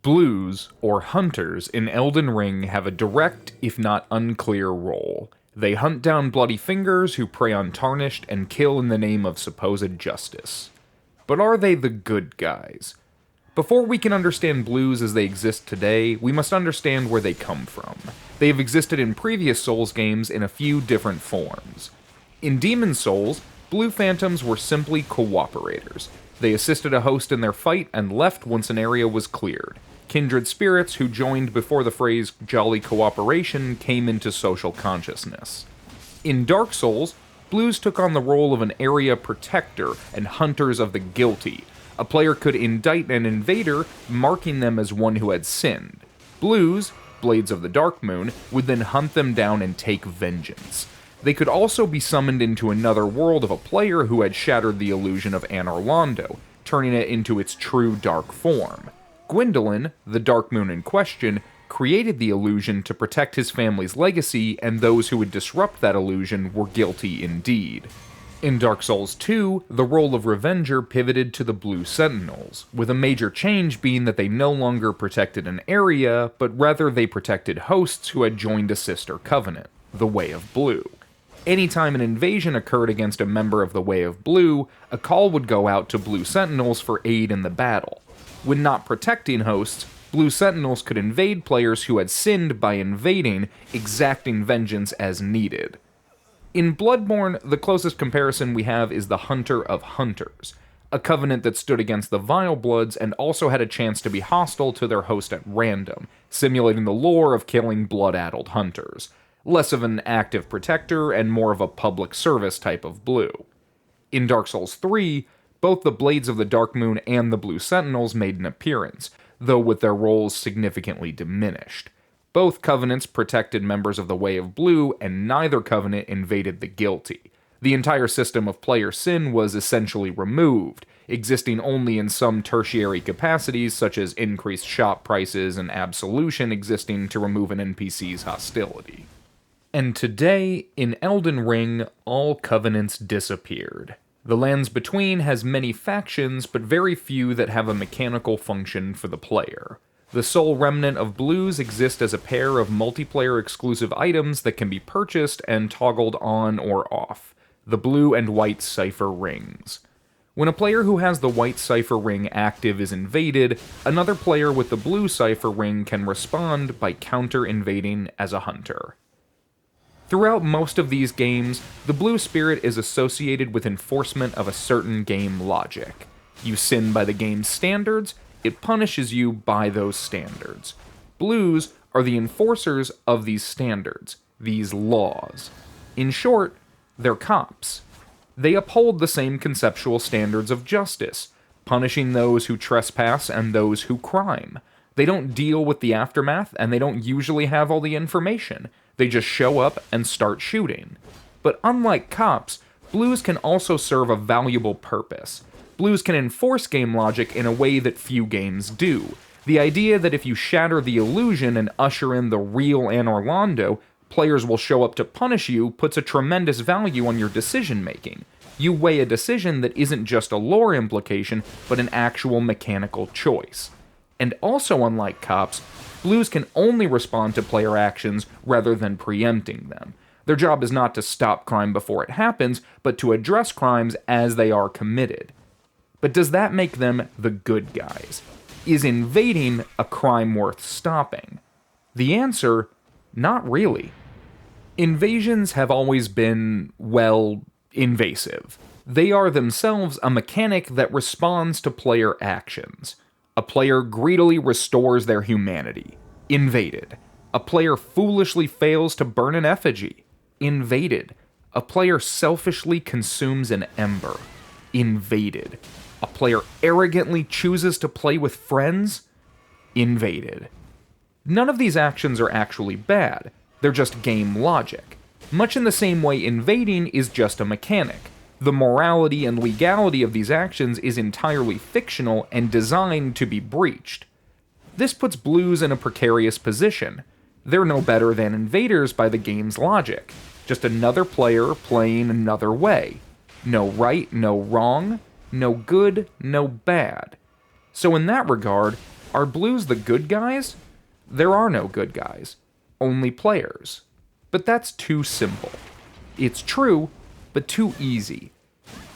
Blues, or hunters, in Elden Ring have a direct, if not unclear, role. They hunt down bloody fingers who prey on tarnished and kill in the name of supposed justice. But are they the good guys? Before we can understand blues as they exist today, we must understand where they come from. They have existed in previous Souls games in a few different forms. In Demon's Souls, blue phantoms were simply cooperators. They assisted a host in their fight and left once an area was cleared. Kindred spirits who joined before the phrase jolly cooperation came into social consciousness. In Dark Souls, blues took on the role of an area protector and hunters of the guilty. A player could indict an invader, marking them as one who had sinned. Blues, Blades of the Dark Moon, would then hunt them down and take vengeance. They could also be summoned into another world of a player who had shattered the illusion of annihilation, turning it into its true dark form. Gwendolyn, the Dark Moon in question, created the illusion to protect his family's legacy, and those who would disrupt that illusion were guilty indeed. In Dark Souls 2, the role of Revenger pivoted to the Blue Sentinels, with a major change being that they no longer protected an area, but rather they protected hosts who had joined a sister covenant, the Way of Blue. Anytime an invasion occurred against a member of the Way of Blue, a call would go out to Blue Sentinels for aid in the battle. When not protecting hosts, Blue Sentinels could invade players who had sinned by invading, exacting vengeance as needed. In Bloodborne, the closest comparison we have is the Hunter of Hunters, a covenant that stood against the Vile Bloods and also had a chance to be hostile to their host at random, simulating the lore of killing blood-addled hunters. Less of an active protector and more of a public service type of blue. In Dark Souls 3, both the Blades of the Dark Moon and the Blue Sentinels made an appearance, though with their roles significantly diminished. Both covenants protected members of the Way of Blue, and neither covenant invaded the guilty. The entire system of player sin was essentially removed, existing only in some tertiary capacities such as increased shop prices and absolution existing to remove an NPC's hostility. And today, in Elden Ring, all covenants disappeared. The Lands Between has many factions, but very few that have a mechanical function for the player. The sole remnant of blues exist as a pair of multiplayer exclusive items that can be purchased and toggled on or off, the blue and white cipher rings. When a player who has the white cipher ring active is invaded, another player with the blue cipher ring can respond by counter-invading as a hunter. Throughout most of these games, the blue spirit is associated with enforcement of a certain game logic. You sin by the game's standards, it punishes you by those standards. Blues are the enforcers of these standards, these laws. In short, they're cops. They uphold the same conceptual standards of justice, punishing those who trespass and those who crime. They don't deal with the aftermath, and they don't usually have all the information. They just show up and start shooting. But unlike cops, blues can also serve a valuable purpose. Blues can enforce game logic in a way that few games do. The idea that if you shatter the illusion and usher in the real Orlando, players will show up to punish you puts a tremendous value on your decision-making. You weigh a decision that isn't just a lore implication, but an actual mechanical choice. And also unlike cops, blues can only respond to player actions rather than preempting them. Their job is not to stop crime before it happens, but to address crimes as they are committed. But does that make them the good guys? Is invading a crime worth stopping? The answer, not really. Invasions have always been, well, invasive. They are themselves a mechanic that responds to player actions. A player greedily restores their humanity. Invaded. A player foolishly fails to burn an effigy. Invaded. A player selfishly consumes an ember. Invaded. A player arrogantly chooses to play with friends. Invaded. None of these actions are actually bad. They're just game logic. Much in the same way invading is just a mechanic. The morality and legality of these actions is entirely fictional and designed to be breached. This puts blues in a precarious position. They're no better than invaders by the game's logic. Just another player playing another way. No right, no wrong. No good, no bad. So in that regard, Are blues the good guys? There are no good guys, only players. But that's too simple. It's true, but too easy.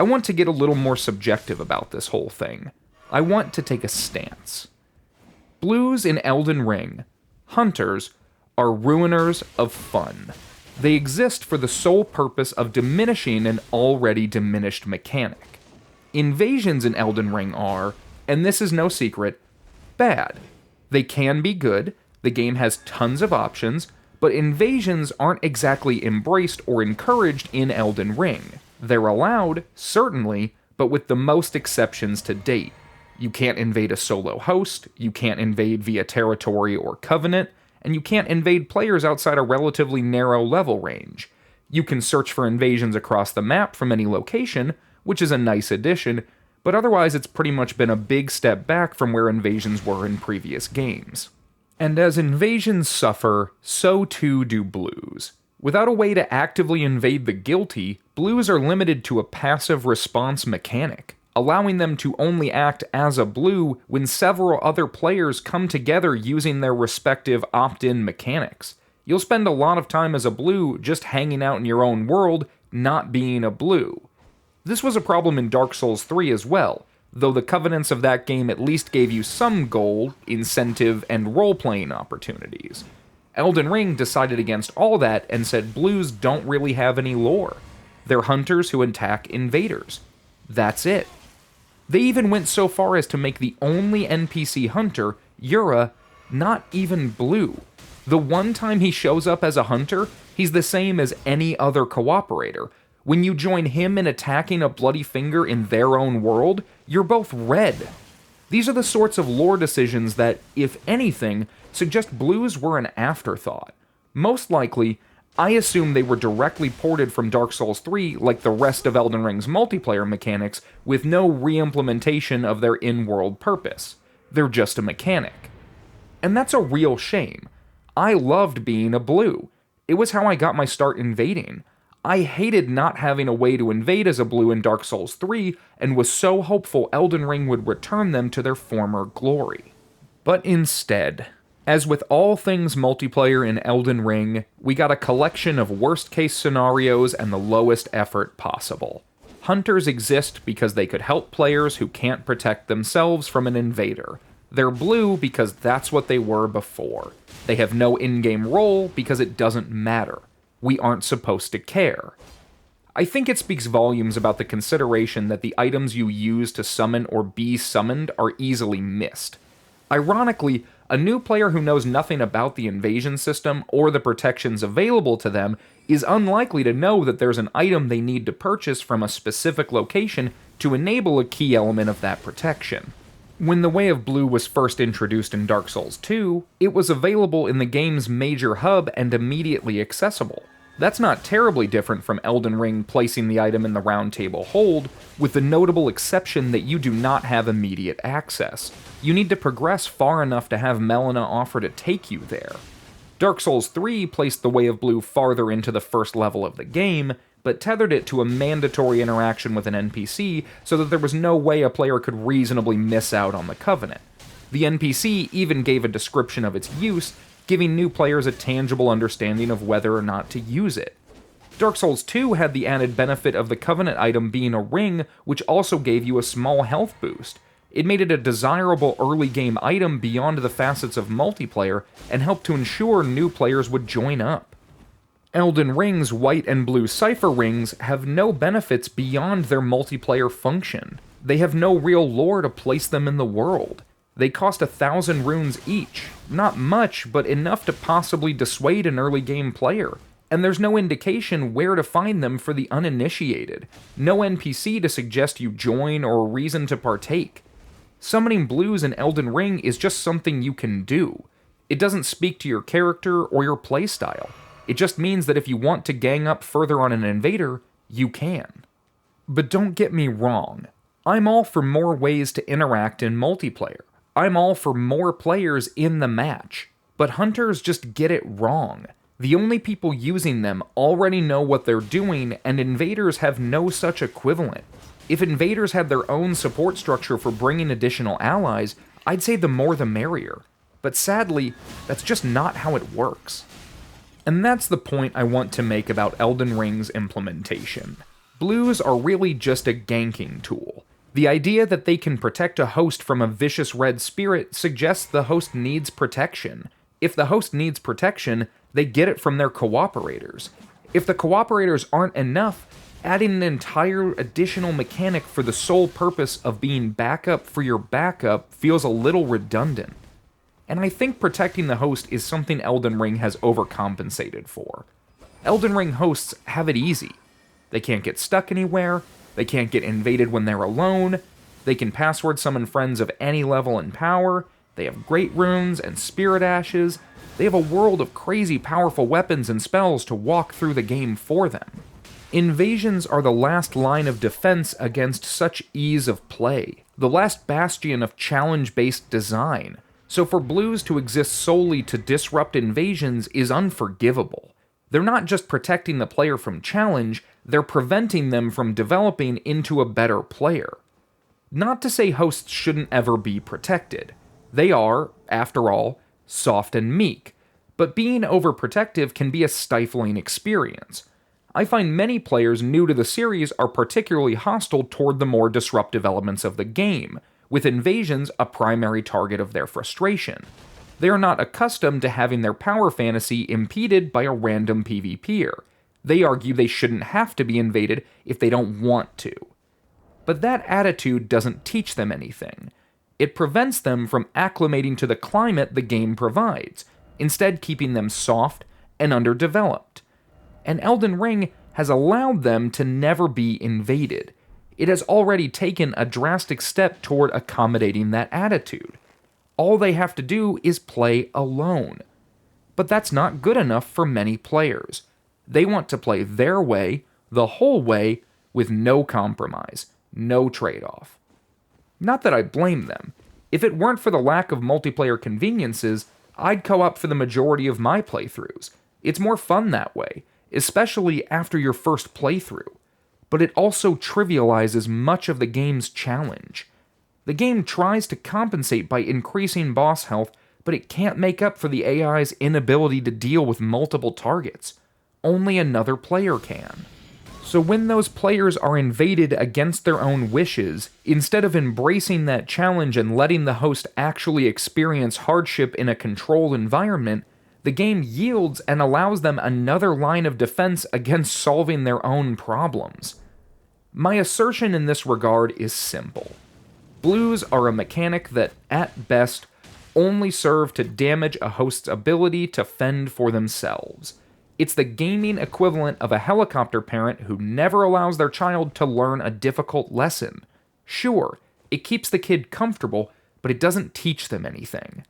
I want to get a little more subjective about this whole thing. I want to take a stance. Blues in Elden Ring, hunters, are ruiners of fun. They exist for the sole purpose of diminishing an already diminished mechanic. Invasions in Elden Ring are, and this is no secret, bad. They can be good, the game has tons of options, but invasions aren't exactly embraced or encouraged in Elden Ring. They're allowed, certainly, but with the most exceptions to date. You can't invade a solo host, you can't invade via territory or covenant, and you can't invade players outside a relatively narrow level range. You can search for invasions across the map from any location, which is a nice addition, but otherwise it's pretty much been a big step back from where invasions were in previous games. And as invasions suffer, so too do blues. Without a way to actively invade the guilty, blues are limited to a passive response mechanic, allowing them to only act as a blue when several other players come together using their respective opt-in mechanics. You'll spend a lot of time as a blue just hanging out in your own world, not being a blue. This was a problem in Dark Souls 3 as well, though the covenants of that game at least gave you some goal, incentive, and role-playing opportunities. Elden Ring decided against all that and said blues don't really have any lore. They're hunters who attack invaders. That's it. They even went so far as to make the only NPC hunter, Yura, not even blue. The one time he shows up as a hunter, he's the same as any other cooperator. When you join him in attacking a bloody finger in their own world, you're both red. These are the sorts of lore decisions that, if anything, suggest blues were an afterthought. Most likely, I assume they were directly ported from Dark Souls 3 like the rest of Elden Ring's multiplayer mechanics, with no re-implementation of their in-world purpose. They're just a mechanic. And that's a real shame. I loved being a blue. It was how I got my start invading. I hated not having a way to invade as a blue in Dark Souls 3, and was so hopeful Elden Ring would return them to their former glory. But instead, as with all things multiplayer in Elden Ring, we got a collection of worst-case scenarios and the lowest effort possible. Hunters exist because they could help players who can't protect themselves from an invader. They're blue because that's what they were before. They have no in-game role because it doesn't matter. We aren't supposed to care. I think it speaks volumes about the consideration that the items you use to summon or be summoned are easily missed. Ironically, a new player who knows nothing about the invasion system or the protections available to them is unlikely to know that there's an item they need to purchase from a specific location to enable a key element of that protection. When the Way of Blue was first introduced in Dark Souls 2, it was available in the game's major hub and immediately accessible. That's not terribly different from Elden Ring placing the item in the Round Table Hold, with the notable exception that you do not have immediate access. You need to progress far enough to have Melina offer to take you there. Dark Souls 3 placed the Way of Blue farther into the first level of the game, but tethered it to a mandatory interaction with an NPC so that there was no way a player could reasonably miss out on the Covenant. The NPC even gave a description of its use, giving new players a tangible understanding of whether or not to use it. Dark Souls 2 had the added benefit of the Covenant item being a ring, which also gave you a small health boost. It made it a desirable early game item beyond the facets of multiplayer, and helped to ensure new players would join up. Elden Ring's white and blue cipher rings have no benefits beyond their multiplayer function. They have no real lore to place them in the world. They cost 1,000 runes each. Not much, but enough to possibly dissuade an early game player. And there's no indication where to find them for the uninitiated. No NPC to suggest you join or a reason to partake. Summoning blues in Elden Ring is just something you can do. It doesn't speak to your character or your playstyle. It just means that if you want to gang up further on an invader, you can. But don't get me wrong. I'm all for more ways to interact in multiplayer. I'm all for more players in the match. But hunters just get it wrong. The only people using them already know what they're doing, and invaders have no such equivalent. If invaders had their own support structure for bringing additional allies, I'd say the more the merrier. But sadly, that's just not how it works. And that's the point I want to make about Elden Ring's implementation. Blues are really just a ganking tool. The idea that they can protect a host from a vicious red spirit suggests the host needs protection. If the host needs protection, they get it from their cooperators. If the cooperators aren't enough, adding an entire additional mechanic for the sole purpose of being backup for your backup feels a little redundant. And I think protecting the host is something Elden Ring has overcompensated for. Elden Ring hosts have it easy. They can't get stuck anywhere, they can't get invaded when they're alone, they can password summon friends of any level and power, they have great runes and spirit ashes, they have a world of crazy powerful weapons and spells to walk through the game for them. Invasions are the last line of defense against such ease of play, the last bastion of challenge-based design. So for blues to exist solely to disrupt invasions is unforgivable. They're not just protecting the player from challenge, they're preventing them from developing into a better player. Not to say hosts shouldn't ever be protected. They are, after all, soft and meek, but being overprotective can be a stifling experience. I find many players new to the series are particularly hostile toward the more disruptive elements of the game, with invasions a primary target of their frustration. They are not accustomed to having their power fantasy impeded by a random PvPer. They argue they shouldn't have to be invaded if they don't want to. But that attitude doesn't teach them anything. It prevents them from acclimating to the climate the game provides, instead keeping them soft and underdeveloped. And Elden Ring has allowed them to never be invaded. It has already taken a drastic step toward accommodating that attitude. All they have to do is play alone. But that's not good enough for many players. They want to play their way, the whole way, with no compromise, no trade-off. Not that I blame them. If it weren't for the lack of multiplayer conveniences, I'd co-op for the majority of my playthroughs. It's more fun that way, especially after your first playthrough. But it also trivializes much of the game's challenge. The game tries to compensate by increasing boss health, but it can't make up for the AI's inability to deal with multiple targets. Only another player can. So when those players are invaded against their own wishes, instead of embracing that challenge and letting the host actually experience hardship in a controlled environment, the game yields and allows them another line of defense against solving their own problems. My assertion in this regard is simple. Blues are a mechanic that, at best, only serve to damage a host's ability to fend for themselves. It's the gaming equivalent of a helicopter parent who never allows their child to learn a difficult lesson. Sure, it keeps the kid comfortable, but it doesn't teach them anything.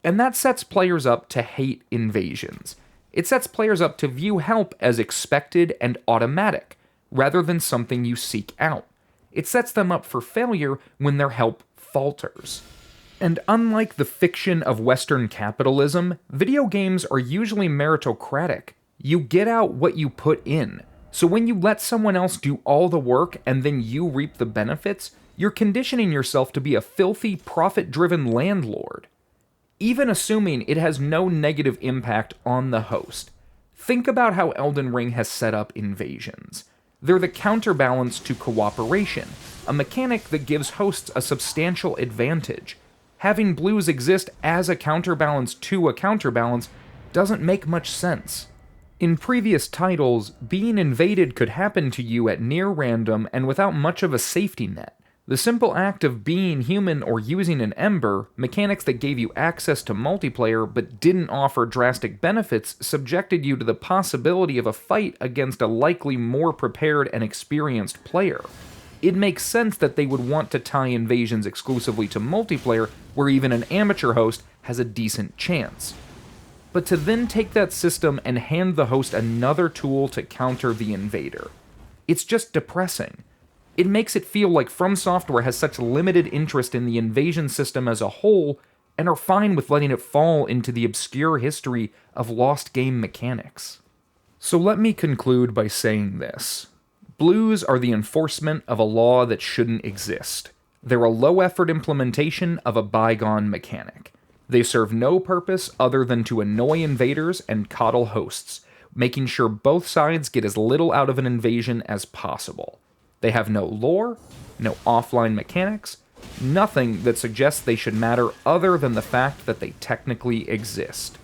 And that sets players up to hate invasions. It sets players up to view help as expected and automatic, rather than something you seek out. It sets them up for failure when their help falters. And unlike the fiction of Western capitalism, video games are usually meritocratic. You get out what you put in. So when you let someone else do all the work and then you reap the benefits, you're conditioning yourself to be a filthy, profit-driven landlord. Even assuming it has no negative impact on the host. Think about how Elden Ring has set up invasions. They're the counterbalance to cooperation, a mechanic that gives hosts a substantial advantage. Having blues exist as a counterbalance to a counterbalance doesn't make much sense. In previous titles, being invaded could happen to you at near random and without much of a safety net. The simple act of being human or using an ember, mechanics that gave you access to multiplayer but didn't offer drastic benefits, subjected you to the possibility of a fight against a likely more prepared and experienced player. It makes sense that they would want to tie invasions exclusively to multiplayer, where even an amateur host has a decent chance. But to then take that system and hand the host another tool to counter the invader, it's just depressing. It makes it feel like From Software has such limited interest in the invasion system as a whole, and are fine with letting it fall into the obscure history of lost game mechanics. So let me conclude by saying this. Blues are the enforcement of a law that shouldn't exist. They're a low-effort implementation of a bygone mechanic. They serve no purpose other than to annoy invaders and coddle hosts, making sure both sides get as little out of an invasion as possible. They have no lore, no offline mechanics, nothing that suggests they should matter other than the fact that they technically exist.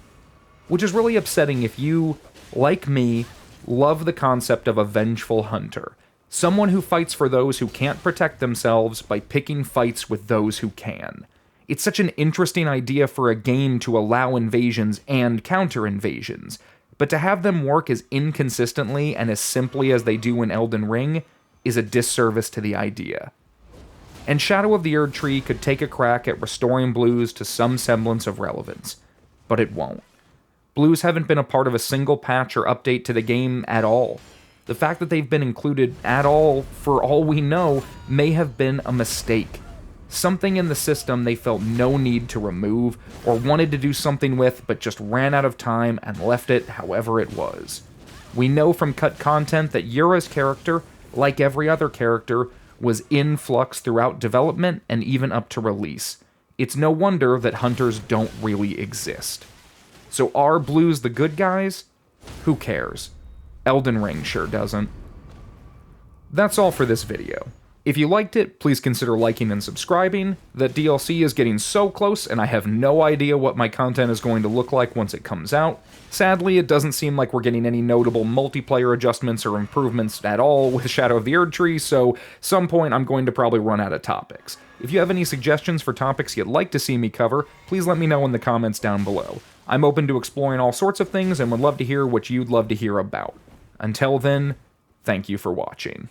Which is really upsetting if you, like me, love the concept of a vengeful hunter. Someone who fights for those who can't protect themselves by picking fights with those who can. It's such an interesting idea for a game to allow invasions and counter-invasions, but to have them work as inconsistently and as simply as they do in Elden Ring is a disservice to the idea. And Shadow of the Erdtree could take a crack at restoring blues to some semblance of relevance, but it won't. Blues haven't been a part of a single patch or update to the game at all. The fact that they've been included at all, for all we know, may have been a mistake. Something in the system they felt no need to remove, or wanted to do something with, but just ran out of time and left it however it was. We know from cut content that Yura's character, like every other character, was in flux throughout development and even up to release. It's no wonder that hunters don't really exist. So are blues the good guys? Who cares? Elden Ring sure doesn't. That's all for this video. If you liked it, please consider liking and subscribing. That DLC is getting so close, and I have no idea what my content is going to look like once it comes out. Sadly, it doesn't seem like we're getting any notable multiplayer adjustments or improvements at all with Shadow of the Erdtree, so some point I'm going to probably run out of topics. If you have any suggestions for topics you'd like to see me cover, please let me know in the comments down below. I'm open to exploring all sorts of things and would love to hear what you'd love to hear about. Until then, thank you for watching.